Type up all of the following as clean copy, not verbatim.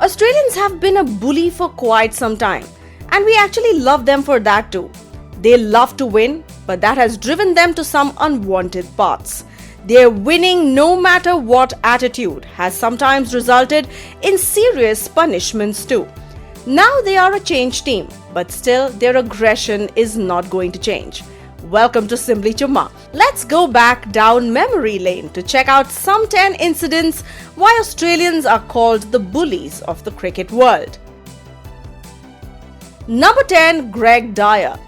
Australians have been a bully for quite some time, and we actually love them for that too. They love to win, but that has driven them to some unwanted paths. Their winning no matter what attitude has sometimes resulted in serious punishments too. Now they are a changed team, but still their aggression is not going to change. Welcome to Simbly Chumma. Let's go back down memory lane to check out some 10 incidents why Australians are called the bullies of the cricket world. Number 10, Greg Dyer.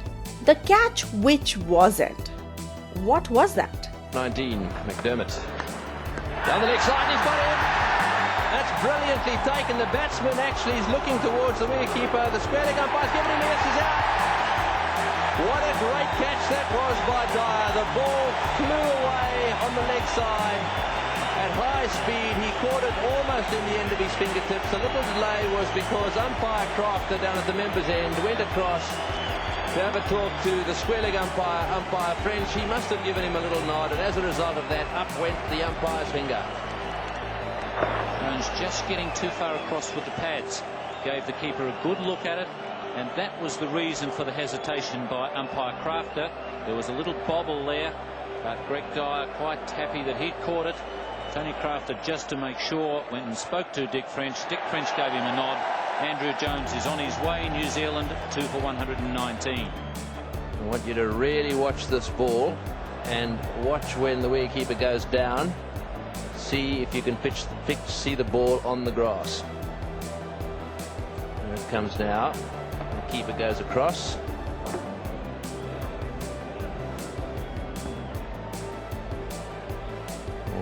The catch which wasn't. What was that? 19, McDermott. Down the leg side, he's got it. That's brilliantly taken. The batsman actually is looking towards the wicketkeeper. The square leg umpire's giving him a yes, he's out. What a great catch that was by Dyer. The ball flew away on the leg side at high speed. He caught it almost in the end of his fingertips. A little delay was because umpire Crafter down at the members' end went across to have a talk to the square leg umpire, umpire French. He must have given him a little nod, and as a result of that, up went the umpire's finger. Jones just getting too far across with the pads. Gave the keeper a good look at it, and that was the reason for the hesitation by umpire Crafter. There was a little bobble there, but Greg Dyer quite happy that he'd caught it. Tony Crafter, just to make sure, went and spoke to Dick French. Dick French gave him a nod. Andrew Jones is on his way. New Zealand 2 for 119. I want you to really watch this ball and watch when the wicketkeeper goes down. See if you can see the ball on the grass. Here it comes now. The keeper goes across.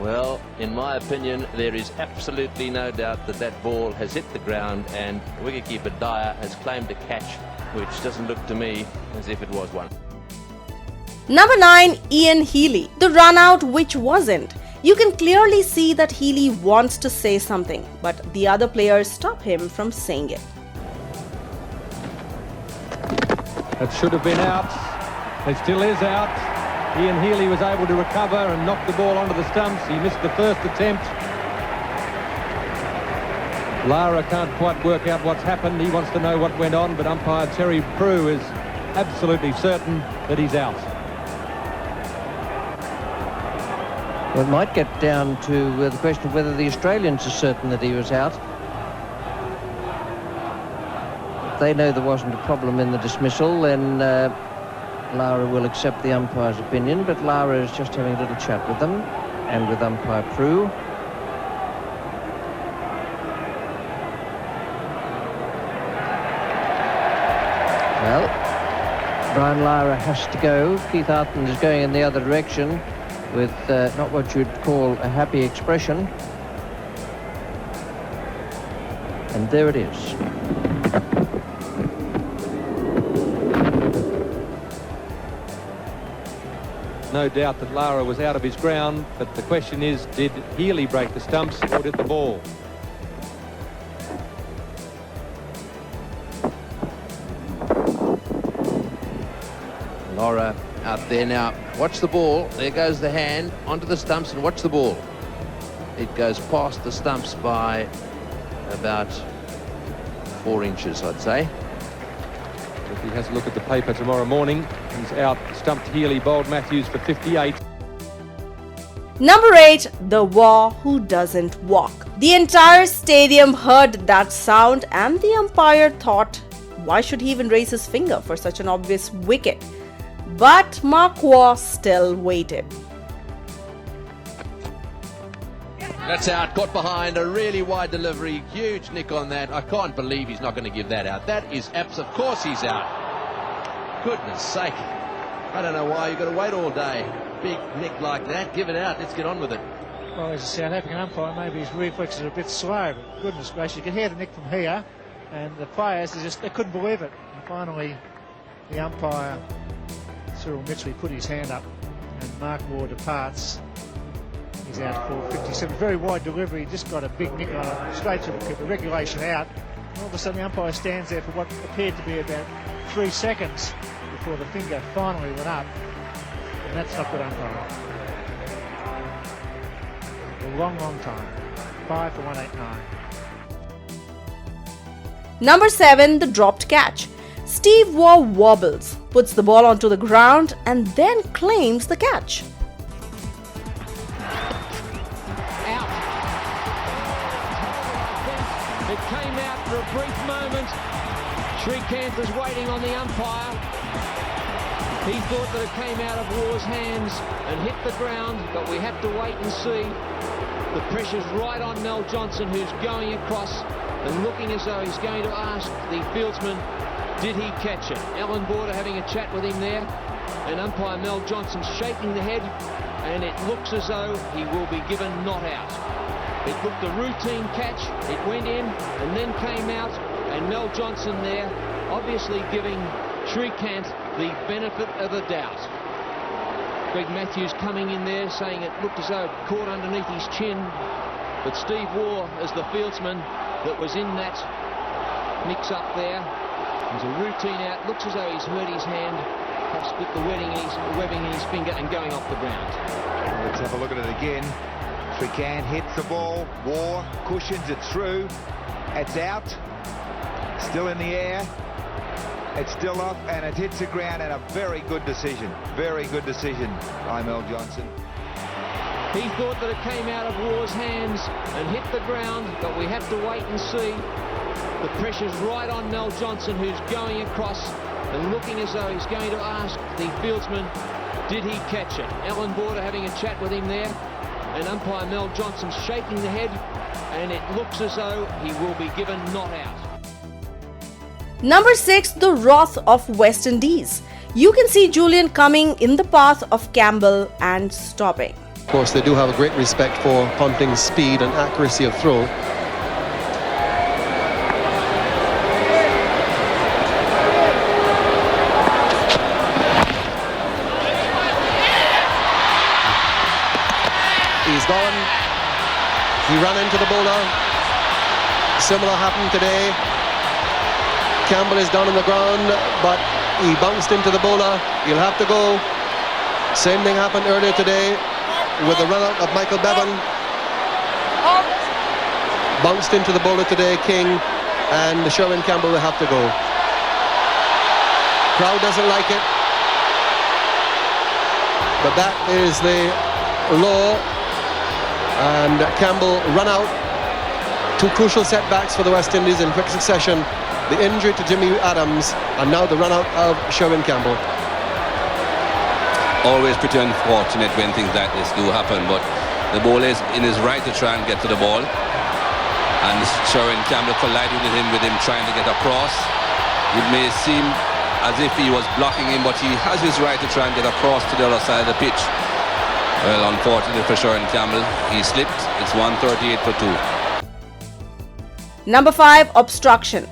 Well, in my opinion, there is absolutely no doubt that that ball has hit the ground, and wicketkeeper Dyer has claimed a catch, which doesn't look to me as if it was one. Number 9, Ian Healy. The run out which wasn't. You can clearly see that Healy wants to say something, but the other players stop him from saying it. That should have been out. It still is out. Ian Healy was able to recover and knock the ball onto the stumps. He missed the first attempt. Lara can't quite work out what's happened. He wants to know what went on, but umpire Terry Prue is absolutely certain that he's out. Well, it might get down to the question of whether the Australians are certain that he was out. If they know there wasn't a problem in the dismissal, then Lara will accept the umpire's opinion, but Lara is just having a little chat with them and with umpire Prue. Well, Brian Lara has to go. Keith Arton is going in the other direction with not what you'd call a happy expression. And there it is. No doubt that Lara was out of his ground, but the question is, did Healy break the stumps or did the ball? Lara out there now. Watch the ball. There goes the hand onto the stumps, and watch the ball. It goes past the stumps by about 4 inches, I'd say. If he has a look at the paper tomorrow morning, he's out. Stumped Healy, bowled Matthews for 58. Number 8, the War Who Doesn't Walk. The entire stadium heard that sound, and the umpire thought, why should he even raise his finger for such an obvious wicket? But Mark Waugh still waited. That's out, got behind, a really wide delivery, huge nick on that. I can't believe he's not going to give that out. That is of course he's out. Goodness sake. I don't know why you've got to wait all day. Big nick like that, give it out, let's get on with it. Well, as a South African umpire, maybe his reflexes are a bit slow, but goodness gracious, you can hear the nick from here, and the players, they couldn't believe it. And finally, the umpire, Cyril Mitchell, put his hand up, and Mark Waugh departs. He's out for 57. Very wide delivery, just got a big nick on it, straight to the regulation out. And all of a sudden the umpire stands there for what appeared to be about 3 seconds before the finger finally went up. And that's not good umpiring. A long, long time. 5 for 189. Number 7, the dropped catch. Steve Waugh wobbles, puts the ball onto the ground and then claims the catch. Out. It came out for a brief moment. Shrikant was waiting on the umpire. He thought that it came out of Waugh's hands and hit the ground, but we have to wait and see. The pressure's right on Mel Johnson, who's going across and looking as though he's going to ask the fieldsman, did he catch it? Alan Border having a chat with him there, and umpire Mel Johnson shaking the head, and it looks as though he will be given not out. It looked a routine catch, it went in and then came out, and Mel Johnson there obviously giving Shrikant the benefit of the doubt. Greg Matthews coming in there saying it looked as though it caught underneath his chin, but Steve Waugh as the fieldsman that was in that mix-up there. There's a routine out, looks as though he's hurt his hand, perhaps with the webbing in his finger and going off the ground. Let's have a look at it again. Shrikant hits the ball, Waugh cushions it through, it's out, still in the air, it's still off, and it hits the ground, and a very good decision by Mel Johnson. He thought that it came out of Waugh's hands and hit the ground, but we have to wait and see. The pressure's right on Mel Johnson, who's going across and looking as though he's going to ask the fieldsman, did he catch it? Alan Border having a chat with him there, and umpire Mel Johnson shaking the head, and it looks as though he will be given not out. Number 6, the wrath of West Indies. You can see Julian coming in the path of Campbell and stopping. Of course, they do have a great respect for Ponting's speed and accuracy of throw. He's gone. He ran into the bowler. Similar happened today. Campbell is down on the ground, but he bounced into the bowler. He'll have to go. Same thing happened earlier today with the run-out of Michael Bevan. Bounced into the bowler today, King, and Sherwin Campbell will have to go. Crowd doesn't like it, but that is the law. And Campbell run out. 2 crucial setbacks for the West Indies in quick succession. The injury to Jimmy Adams, and now the run-out of Sherwin Campbell. Always pretty unfortunate when things like this do happen, but the bowler is in his right to try and get to the ball. And Sherwin Campbell collided with him trying to get across. It may seem as if he was blocking him, but he has his right to try and get across to the other side of the pitch. Well, unfortunately for Sherwin Campbell, he slipped. It's 138 for 2. Number 5, obstruction.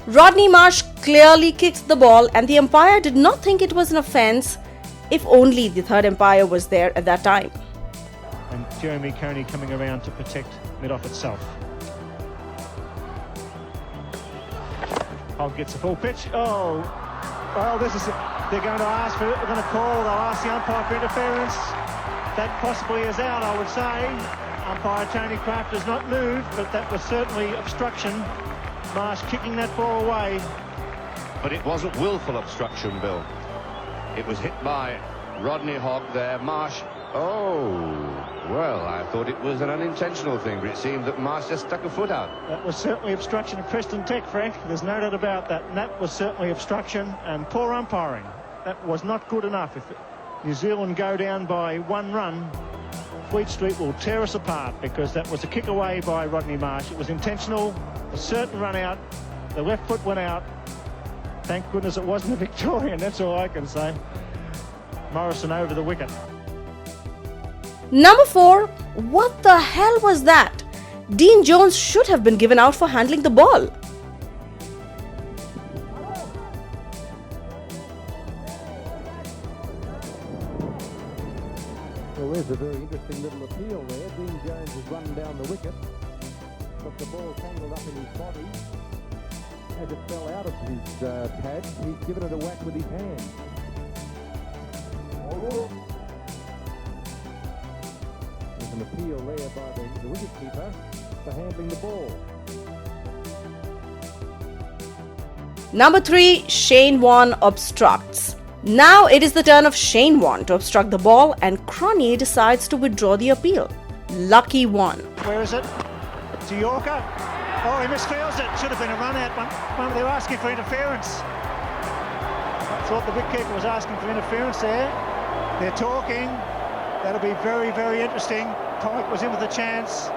Rodney Marsh clearly kicks the ball and the umpire did not think it was an offence, if only the third umpire was there at that time. And Jeremy Coney coming around to protect mid-off itself. Hogg gets a full pitch. Oh, well, this is it. They're going to ask for it. They're going to call. They'll ask the umpire for interference. That possibly is out, I would say. Umpire Tony Kraft has not moved, but that was certainly obstruction. Marsh kicking that ball away. But it wasn't willful obstruction, Bill. It was hit by Rodney Hogg there. Marsh, oh, well, I thought it was an unintentional thing, but it seemed that Marsh just stuck a foot out. That was certainly obstruction of Preston Tech, Frank. There's no doubt about that. And that was certainly obstruction and poor umpiring. That was not good enough. If New Zealand go down by 1 run, Fleet Street will tear us apart, because that was a kick away by Rodney Marsh. It was intentional, a certain run out. The left foot went out. Thank goodness it wasn't a Victorian, that's all I can say. Morrison over the wicket. Number 4, what the hell was that? Dean Jones should have been given out for handling the ball. Well, there's a very interesting little appeal there. Dean Jones has run down the wicket, but the ball tangled up in his body. As it fell out of his pad, he's given it a whack with his hand. There's an appeal there by the wicketkeeper for handling the ball. Number 3, Shane Warne obstructs. Now it is the turn of Shane Warne to obstruct the ball, and Cronje decides to withdraw the appeal. Lucky one. Where is it? To Yorker. Oh, he misfields it. Should have been a run out one. They were asking for interference. I thought the wicketkeeper was asking for interference there. They're talking. That'll be very, very interesting. Pike was in with a chance.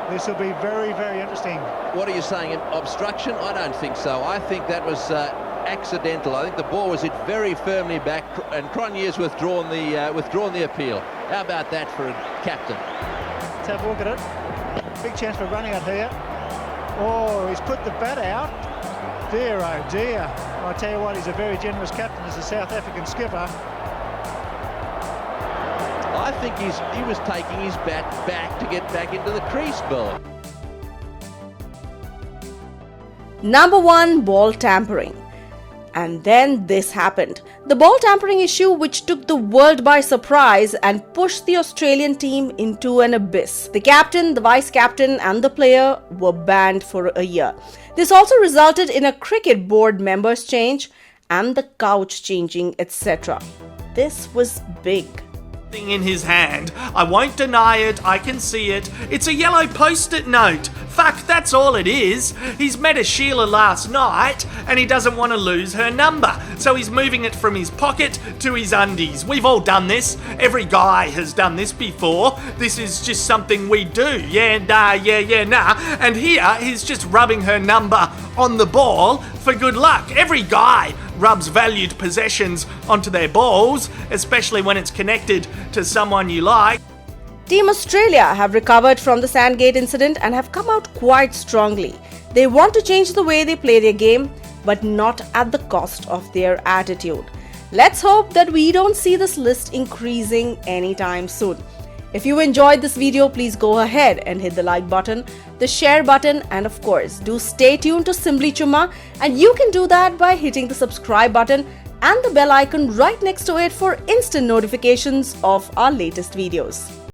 This will be very, very interesting. What are you saying? Obstruction? I don't think so. I think that was accidental. I think the ball was hit very firmly back, and Cronje has withdrawn the appeal. How about that for a captain? Let's have a look at it. Big chance for running out here. Oh, he's put the bat out. Dear, oh dear. I tell you what, he's a very generous captain as a South African skipper. I think he was taking his bat back to get back into the crease, Bill. Number 1, ball tampering. And then this happened. The ball tampering issue which took the world by surprise and pushed the Australian team into an abyss. The captain, the vice-captain and the player were banned for a year. This also resulted in a cricket board members change and the couch changing, etc. This was big. In his hand. I won't deny it, I can see it. It's a yellow post-it note. Fuck, that's all it is. He's met a Sheila last night and he doesn't want to lose her number. So he's moving it from his pocket to his undies. We've all done this. Every guy has done this before. This is just something we do. Yeah, nah. And here he's just rubbing her number on the ball for good luck. Every guy rubs valued possessions onto their balls, especially when it's connected to someone you like. Team Australia have recovered from the Sandgate incident and have come out quite strongly. They want to change the way they play their game, but not at the cost of their attitude. Let's hope that we don't see this list increasing anytime soon. If you enjoyed this video, please go ahead and hit the like button, the share button, and of course, do stay tuned to Simbly Chumma, and you can do that by hitting the subscribe button and the bell icon right next to it for instant notifications of our latest videos.